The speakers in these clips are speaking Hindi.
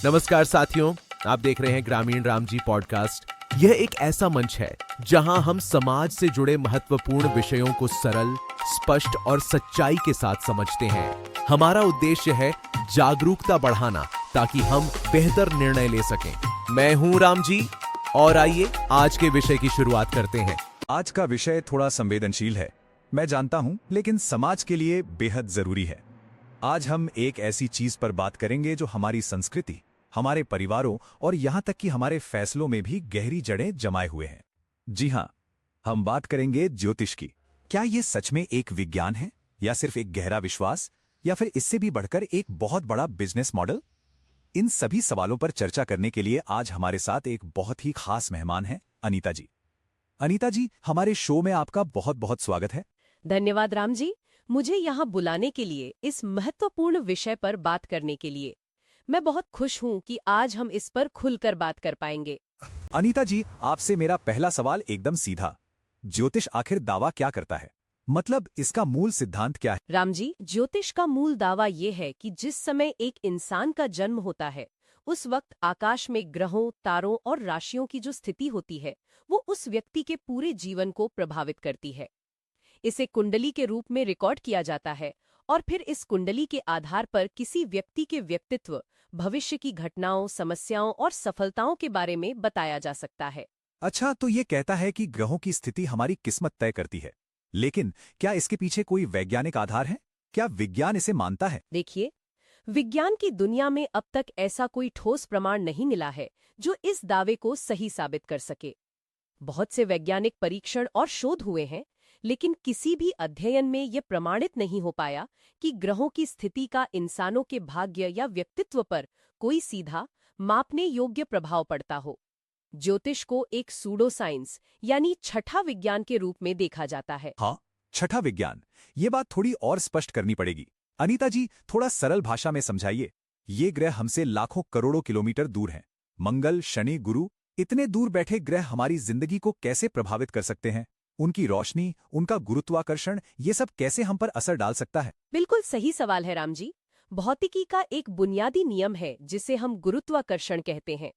नमस्कार साथियों, आप देख रहे हैं ग्रामीण राम जी पॉडकास्ट। यह एक ऐसा मंच है जहां हम समाज से जुड़े महत्वपूर्ण विषयों को सरल, स्पष्ट और सच्चाई के साथ समझते हैं। हमारा उद्देश्य है जागरूकता बढ़ाना ताकि हम बेहतर निर्णय ले सकें। मैं हूं राम जी और आइए आज के विषय की शुरुआत करते हैं। आज का विषय थोड़ा संवेदनशील है, मैं जानता हूं, लेकिन समाज के लिए बेहद जरूरी है। आज हम एक ऐसी चीज पर बात करेंगे जो हमारी संस्कृति, हमारे परिवारों और यहां तक कि हमारे फैसलों में भी गहरी जड़ें जमाए हुए हैं। जी हां, हम बात करेंगे ज्योतिष की। क्या यह सच में एक विज्ञान है, या सिर्फ एक गहरा विश्वास, या फिर इससे भी बढ़कर एक बहुत बड़ा बिजनेस मॉडल? इन सभी सवालों पर चर्चा करने के लिए आज हमारे साथ एक बहुत ही खास मेहमान हैं, अनीता जी। अनीता जी, हमारे शो में आपका बहुत बहुत स्वागत है। धन्यवाद राम जी, मुझे यहाँ बुलाने के लिए, इस महत्वपूर्ण विषय पर बात करने के लिए। मैं बहुत खुश हूँ कि आज हम इस पर खुलकर बात कर पाएंगे। अनीता जी, आपसे मेरा पहला सवाल एकदम सीधा। ज्योतिष आखिर दावा क्या करता है? मतलब इसका मूल सिद्धांत क्या है? राम जी, ज्योतिष का मूल दावा ये है कि जिस समय एक इंसान का जन्म होता है, उस वक्त आकाश में ग्रहों, तारों और राशियों की जो स्थिति होती है, वो उस व्यक्ति के पूरे जीवन को प्रभावित करती है। इसे कुंडली के रूप में रिकॉर्ड किया जाता है और फिर इस कुंडली के आधार पर किसी व्यक्ति के व्यक्तित्व, भविष्य की घटनाओं, समस्याओं और सफलताओं के बारे में बताया जा सकता है। अच्छा, तो ये कहता है कि ग्रहों की स्थिति हमारी किस्मत तय करती है, लेकिन क्या इसके पीछे कोई वैज्ञानिक आधार है? क्या विज्ञान इसे मानता है? देखिए, विज्ञान की दुनिया में अब तक ऐसा कोई ठोस प्रमाण नहीं मिला है जो इस दावे को सही साबित कर सके। बहुत से वैज्ञानिक परीक्षण और शोध हुए हैं, लेकिन किसी भी अध्ययन में यह प्रमाणित नहीं हो पाया कि ग्रहों की स्थिति का इंसानों के भाग्य या व्यक्तित्व पर कोई सीधा, मापने योग्य प्रभाव पड़ता हो। ज्योतिष को एक सूडो साइंस यानी छठा विज्ञान के रूप में देखा जाता है। हाँ, छठा विज्ञान। ये बात थोड़ी और स्पष्ट करनी पड़ेगी। अनीता जी, थोड़ा सरल भाषा में समझाइए। ये ग्रह हमसे लाखों करोड़ों किलोमीटर दूर हैं। मंगल, शनि, गुरु, इतने दूर बैठे ग्रह हमारी जिंदगी को कैसे प्रभावित कर सकते हैं? उनकी रोशनी, उनका गुरुत्वाकर्षण, ये सब कैसे हम पर असर डाल सकता है? बिल्कुल सही सवाल है राम जी। भौतिकी का एक बुनियादी नियम है जिसे हम गुरुत्वाकर्षण कहते हैं।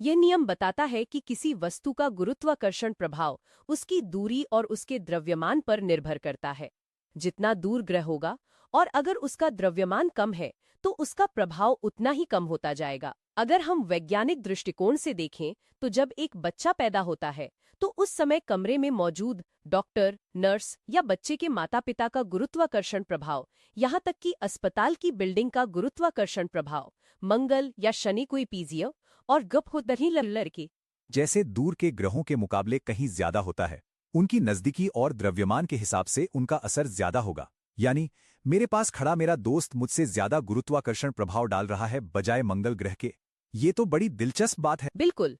यह नियम बताता है कि किसी वस्तु का गुरुत्वाकर्षण प्रभाव उसकी दूरी और उसके द्रव्यमान पर निर्भर करता है। जितना दूर ग्रह होगा और अगर उसका द्रव्यमान कम है, तो उसका प्रभाव उतना ही कम होता जाएगा। अगर हम वैज्ञानिक दृष्टिकोण से देखें, तो जब एक बच्चा पैदा होता है, तो उस समय कमरे में मौजूद डॉक्टर, नर्स या बच्चे के माता-पिता का गुरुत्वाकर्षण प्रभाव, यहाँ तक कि अस्पताल की बिल्डिंग का गुरुत्वाकर्षण प्रभाव, मंगल या शनि कोई पीजियो और गप हो दही लड़की जैसे दूर के ग्रहों के मुकाबले कहीं ज्यादा होता है। उनकी नजदीकी और द्रव्यमान के हिसाब से उनका असर ज्यादा होगा। यानी मेरे पास खड़ा मेरा दोस्त मुझसे ज्यादा गुरुत्वाकर्षण प्रभाव डाल रहा है बजाय मंगल ग्रह के। ये तो बड़ी दिलचस्प बात है। बिल्कुल।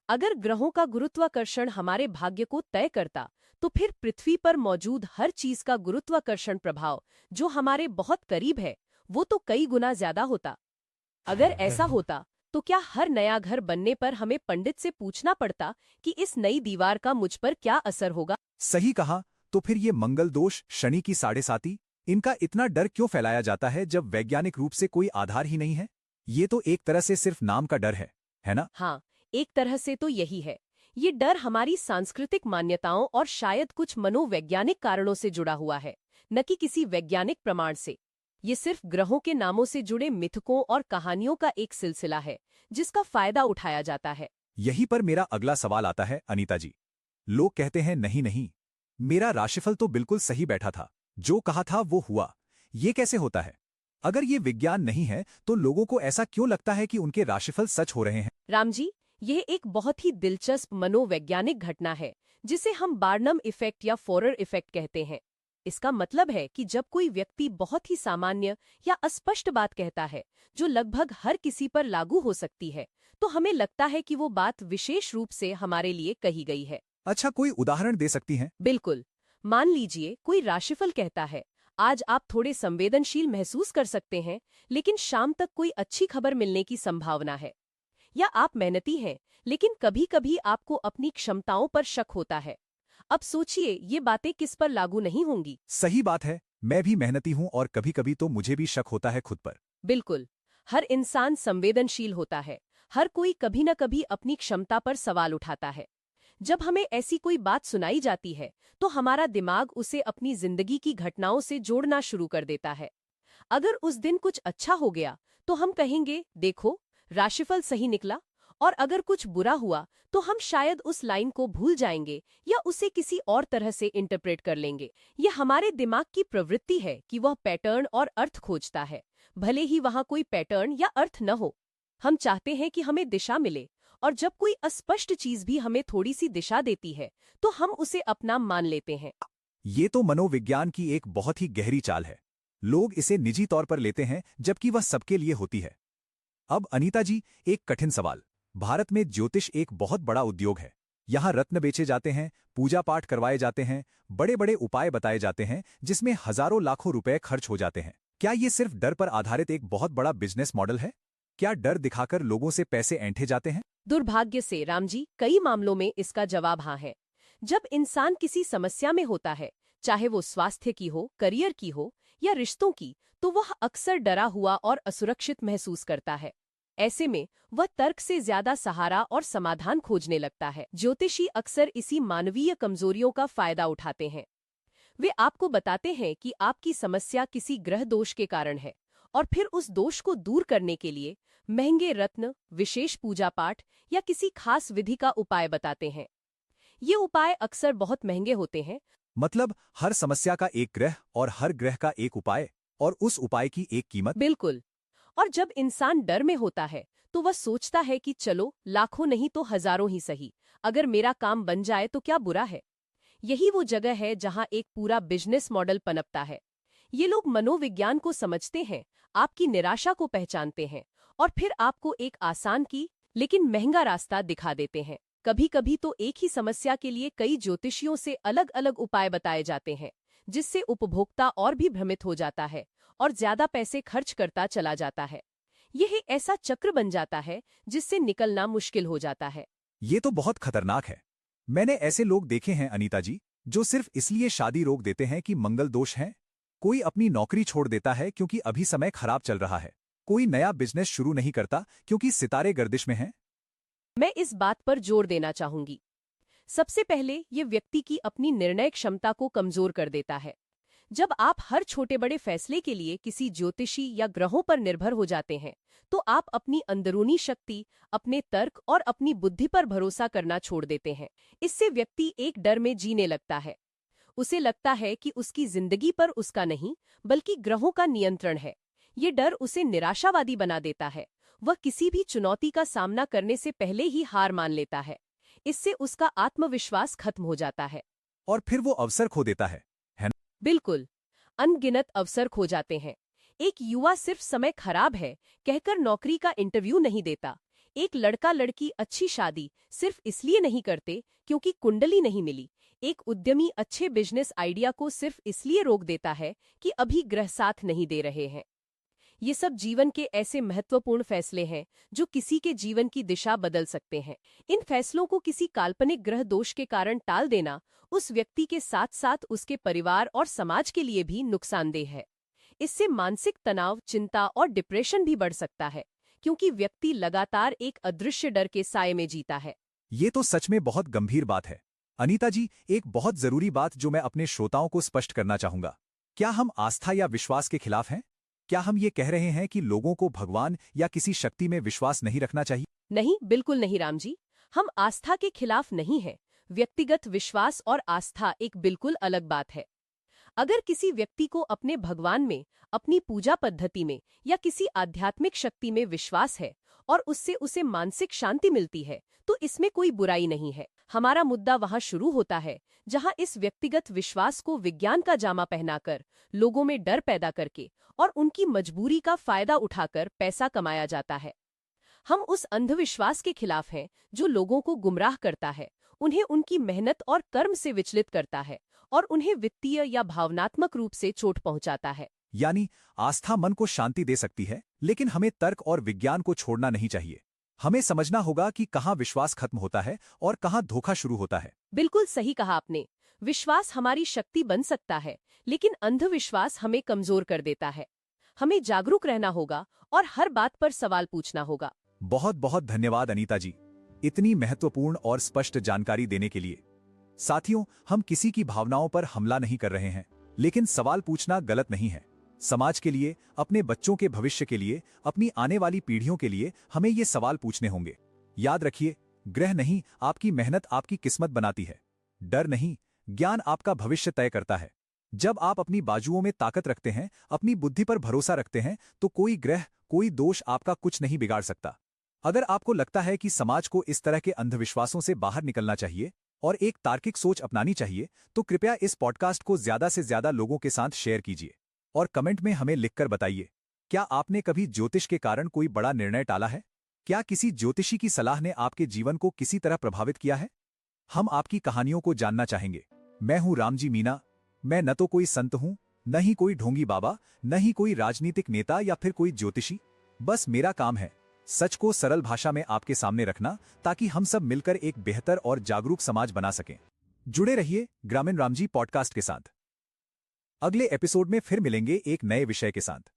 अगर ग्रहों का गुरुत्वाकर्षण हमारे भाग्य को तय करता, तो फिर पृथ्वी पर मौजूद हर चीज का गुरुत्वाकर्षण प्रभाव, जो हमारे बहुत करीब है, वो तो कई गुना ज्यादा होता। अगर ऐसा होता, तो क्या हर नया घर बनने पर हमें पंडित से पूछना पड़ता कि इस नई दीवार का मुझ पर क्या असर होगा? सही कहा। तो फिर ये मंगल दोष, शनि की साढ़े साती, इनका इतना डर क्यों फैलाया जाता है जब वैज्ञानिक रूप से कोई आधार ही नहीं है? ये तो एक तरह से सिर्फ नाम का डर है ना? हाँ, एक तरह से तो यही है। ये डर हमारी सांस्कृतिक मान्यताओं और शायद कुछ मनोवैज्ञानिक कारणों से जुड़ा हुआ है, न कि किसी वैज्ञानिक प्रमाण से। ये सिर्फ ग्रहों के नामों से जुड़े मिथकों और कहानियों का एक सिलसिला है, जिसका फायदा उठाया जाता है। यहीं पर मेरा अगला सवाल आता है, अनीता जी। लोग कहते हैं नहीं नहीं, मेरा राशिफल तो बिल्कुल सही बैठा था, जो कहा था वो हुआ। ये कैसे होता है? अगर ये विज्ञान नहीं है, तो लोगों को ऐसा क्यों लगता है कि उनके राशिफल सच हो रहे हैं? राम जी, यह एक बहुत ही दिलचस्प मनोवैज्ञानिक घटना है, जिसे हम बार्नम इफेक्ट या फोरर इफेक्ट कहते हैं। इसका मतलब है कि जब कोई व्यक्ति बहुत ही सामान्य या अस्पष्ट बात कहता है, जो लगभग हर किसी पर लागू हो सकती है, तो हमें लगता है कि वो बात विशेष रूप से हमारे लिए कही गई है। अच्छा, कोई उदाहरण दे सकती हैं? बिल्कुल। मान लीजिए कोई राशिफल कहता है, आज आप थोड़े संवेदनशील महसूस कर सकते हैं, लेकिन शाम तक कोई अच्छी खबर मिलने की संभावना है। या आप मेहनती हैं, लेकिन कभी-कभी आपको अपनी क्षमताओं पर शक होता है। अब सोचिए, ये बातें किस पर लागू नहीं होंगी? सही बात है, मैं भी मेहनती हूं और कभी कभी तो मुझे भी शक होता है खुद पर। बिल्कुल। हर इंसान संवेदनशील होता है। हर कोई कभी न कभी अपनी क्षमता पर सवाल उठाता है। जब हमें ऐसी कोई बात सुनाई जाती है तो हमारा दिमाग उसे अपनी जिंदगी की घटनाओं से जोड़ना शुरू कर देता है। अगर उस दिन कुछ अच्छा हो गया तो हम कहेंगे, देखो, राशिफल सही निकला। और अगर कुछ बुरा हुआ तो हम शायद उस लाइन को भूल जाएंगे या उसे किसी और तरह से इंटरप्रेट कर लेंगे। यह हमारे दिमाग की प्रवृत्ति है कि वह पैटर्न और अर्थ खोजता है, भले ही वहां कोई पैटर्न या अर्थ न हो। हम चाहते हैं कि हमें दिशा मिले, और जब कोई अस्पष्ट चीज भी हमें थोड़ी सी दिशा देती है तो हम उसे अपना मान लेते हैं। ये तो मनोविज्ञान की एक बहुत ही गहरी चाल है। लोग इसे निजी तौर पर लेते हैं जबकि वह सबके लिए होती है। अब अनीता जी, एक कठिन सवाल। भारत में ज्योतिष एक बहुत बड़ा उद्योग है। यहाँ रत्न बेचे जाते हैं, पूजा पाठ करवाए जाते हैं, बड़े बड़े उपाय बताए जाते हैं जिसमें हजारों लाखों रुपए खर्च हो जाते हैं। क्या ये सिर्फ डर पर आधारित एक बहुत बड़ा बिजनेस मॉडल है? क्या डर दिखाकर लोगों से पैसे ऐंठे जाते हैं? दुर्भाग्य से राम जी, कई मामलों में इसका जवाब हाँ है। जब इंसान किसी समस्या में होता है, चाहे वो स्वास्थ्य की हो, करियर की हो या रिश्तों की, तो वह अक्सर डरा हुआ और असुरक्षित महसूस करता है। ऐसे में वह तर्क से ज्यादा सहारा और समाधान खोजने लगता है। ज्योतिषी अक्सर इसी मानवीय कमजोरियों का फायदा उठाते हैं। वे आपको बताते हैं कि आपकी समस्या किसी ग्रह दोष के कारण है, और फिर उस दोष को दूर करने के लिए महंगे रत्न, विशेष पूजा पाठ या किसी खास विधि का उपाय बताते हैं। ये उपाय अक्सर बहुत महंगे होते हैं। मतलब हर समस्या का एक ग्रह और हर ग्रह का एक उपाय, और उस उपाय की एक कीमत। बिल्कुल। और जब इंसान डर में होता है तो वह सोचता है कि चलो, लाखों नहीं तो हजारों ही सही, अगर मेरा काम बन जाए तो क्या बुरा है। यही वो जगह है जहां एक पूरा बिजनेस मॉडल पनपता है। ये लोग मनोविज्ञान को समझते हैं, आपकी निराशा को पहचानते हैं, और फिर आपको एक आसान की लेकिन महंगा रास्ता दिखा देते हैं। कभी कभी तो एक ही समस्या के लिए कई ज्योतिषियों से अलग अलग उपाय बताए जाते हैं, जिससे उपभोक्ता और भी भ्रमित हो जाता है और ज्यादा पैसे खर्च करता चला जाता है। यह ऐसा चक्र बन जाता है जिससे निकलना मुश्किल हो जाता है। ये तो बहुत खतरनाक है। मैंने ऐसे लोग देखे हैं अनीता जी, जो सिर्फ इसलिए शादी रोक देते हैं कि मंगल दोष है। कोई अपनी नौकरी छोड़ देता है क्योंकि अभी समय खराब चल रहा है। कोई नया बिजनेस शुरू नहीं करता क्योंकि सितारे गर्दिश में हैं। मैं इस बात पर जोर देना चाहूंगी। सबसे पहले ये व्यक्ति की अपनी निर्णय क्षमता को कमजोर कर देता है। जब आप हर छोटे बड़े फैसले के लिए किसी ज्योतिषी या ग्रहों पर निर्भर हो जाते हैं तो आप अपनी अंदरूनी शक्ति, अपने तर्क और अपनी बुद्धि पर भरोसा करना छोड़ देते हैं। इससे व्यक्ति एक डर में जीने लगता है। उसे लगता है कि उसकी जिंदगी पर उसका नहीं बल्कि ग्रहों का नियंत्रण है। ये डर उसे निराशावादी बना देता है। वह किसी भी चुनौती का सामना करने से पहले ही हार मान लेता है। इससे उसका आत्मविश्वास खत्म हो जाता है। और फिर वो अवसर खो देता है ना? बिल्कुल, अनगिनत अवसर खो जाते हैं। एक युवा सिर्फ समय खराब है कहकर नौकरी का इंटरव्यू नहीं देता। एक लड़का लड़की अच्छी शादी सिर्फ इसलिए नहीं करते क्योंकि कुंडली नहीं मिली। एक उद्यमी अच्छे बिजनेस आइडिया को सिर्फ इसलिए रोक देता है कि अभी ग्रह साथ नहीं दे रहे हैं। ये सब जीवन के ऐसे महत्वपूर्ण फैसले हैं जो किसी के जीवन की दिशा बदल सकते हैं। इन फैसलों को किसी काल्पनिक ग्रह दोष के कारण टाल देना उस व्यक्ति के साथ साथ उसके परिवार और समाज के लिए भी नुकसानदेह है। इससे मानसिक तनाव, चिंता और डिप्रेशन भी बढ़ सकता है, क्योंकि व्यक्ति लगातार एक अदृश्य डर के साए में जीता है। ये तो सच में बहुत गंभीर बात है। अनीता जी, एक बहुत जरूरी बात जो मैं अपने श्रोताओं को स्पष्ट करना चाहूंगा। क्या हम आस्था या विश्वास के खिलाफ हैं? क्या हम ये कह रहे हैं कि लोगों को भगवान या किसी शक्ति में विश्वास नहीं रखना चाहिए? नहीं, बिल्कुल नहीं राम जी। हम आस्था के खिलाफ नहीं हैं। व्यक्तिगत विश्वास और आस्था एक बिल्कुल अलग बात है। अगर किसी व्यक्ति को अपने भगवान में, अपनी पूजा पद्धति में या किसी आध्यात्मिक शक्ति में विश्वास है और उससे उसे मानसिक शांति मिलती है तो इसमें कोई बुराई नहीं है। हमारा मुद्दा वहां शुरू होता है जहां इस व्यक्तिगत विश्वास को विज्ञान का जामा पहनाकर, लोगों में डर पैदा करके और उनकी मजबूरी का फायदा उठाकर पैसा कमाया जाता है। हम उस अंधविश्वास के खिलाफ हैं जो लोगों को गुमराह करता है, उन्हें उनकी मेहनत और कर्म से विचलित करता है और उन्हें वित्तीय या भावनात्मक रूप से चोट पहुंचाता है। यानी आस्था मन को शांति दे सकती है, लेकिन हमें तर्क और विज्ञान को छोड़ना नहीं चाहिए। हमें समझना होगा कि कहाँ विश्वास खत्म होता है और कहाँ धोखा शुरू होता है। बिल्कुल सही कहा आपने। विश्वास हमारी शक्ति बन सकता है, लेकिन अंधविश्वास हमें कमजोर कर देता है। हमें जागरूक रहना होगा और हर बात पर सवाल पूछना होगा। बहुत बहुत धन्यवाद अनीता जी, इतनी महत्वपूर्ण और स्पष्ट जानकारी देने के लिए। साथियों, हम किसी की भावनाओं पर हमला नहीं कर रहे हैं, लेकिन सवाल पूछना गलत नहीं है। समाज के लिए, अपने बच्चों के भविष्य के लिए, अपनी आने वाली पीढ़ियों के लिए हमें ये सवाल पूछने होंगे। याद रखिए, ग्रह नहीं, आपकी मेहनत आपकी किस्मत बनाती है। डर नहीं, ज्ञान आपका भविष्य तय करता है। जब आप अपनी बाजुओं में ताकत रखते हैं, अपनी बुद्धि पर भरोसा रखते हैं, तो कोई ग्रह, कोई दोष आपका कुछ नहीं बिगाड़ सकता। अगर आपको लगता है कि समाज को इस तरह के अंधविश्वासों से बाहर निकलना चाहिए और एक तार्किक सोच अपनानी चाहिए, तो कृपया इस पॉडकास्ट को ज्यादा से ज्यादा लोगों के साथ शेयर कीजिए और कमेंट में हमें लिखकर बताइए, क्या आपने कभी ज्योतिष के कारण कोई बड़ा निर्णय टाला है? क्या किसी ज्योतिषी की सलाह ने आपके जीवन को किसी तरह प्रभावित किया है? हम आपकी कहानियों को जानना चाहेंगे। मैं हूं रामजी मीना। मैं न तो कोई संत हूं, न ही कोई ढोंगी बाबा, न ही कोई राजनीतिक नेता या फिर कोई ज्योतिषी। बस मेरा काम है सच को सरल भाषा में आपके सामने रखना, ताकि हम सब मिलकर एक बेहतर और जागरूक समाज बना सकें। जुड़े रहिए ग्रामीण रामजी पॉडकास्ट के साथ। अगले एपिसोड में फिर मिलेंगे एक नए विषय के साथ।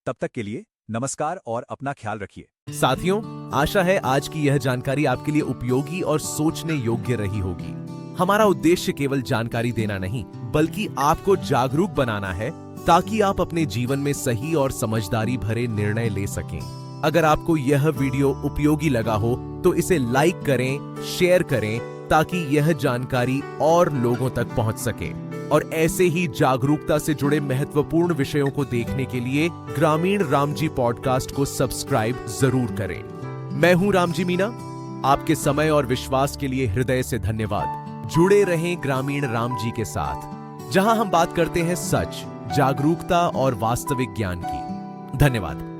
तब तक के लिए नमस्कार और अपना ख्याल रखिए। साथियों, आशा है आज की यह जानकारी आपके लिए उपयोगी और सोचने योग्य रही होगी। हमारा उद्देश्य केवल जानकारी देना नहीं, बल्कि आपको जागरूक बनाना है, ताकि आप अपने जीवन में सही और समझदारी भरे निर्णय ले सकें। अगर आपको यह वीडियो उपयोगी लगा हो तो इसे लाइक करें, शेयर करें, ताकि यह जानकारी और लोगों तक पहुंच सके। और ऐसे ही जागरूकता से जुड़े महत्वपूर्ण विषयों को देखने के लिए ग्रामीण रामजी पॉडकास्ट को सब्सक्राइब जरूर करें। मैं हूं रामजी मीना। आपके समय और विश्वास के लिए हृदय से धन्यवाद। जुड़े रहें ग्रामीण रामजी के साथ, जहां हम बात करते हैं सच, जागरूकता और वास्तविक ज्ञान की। धन्यवाद।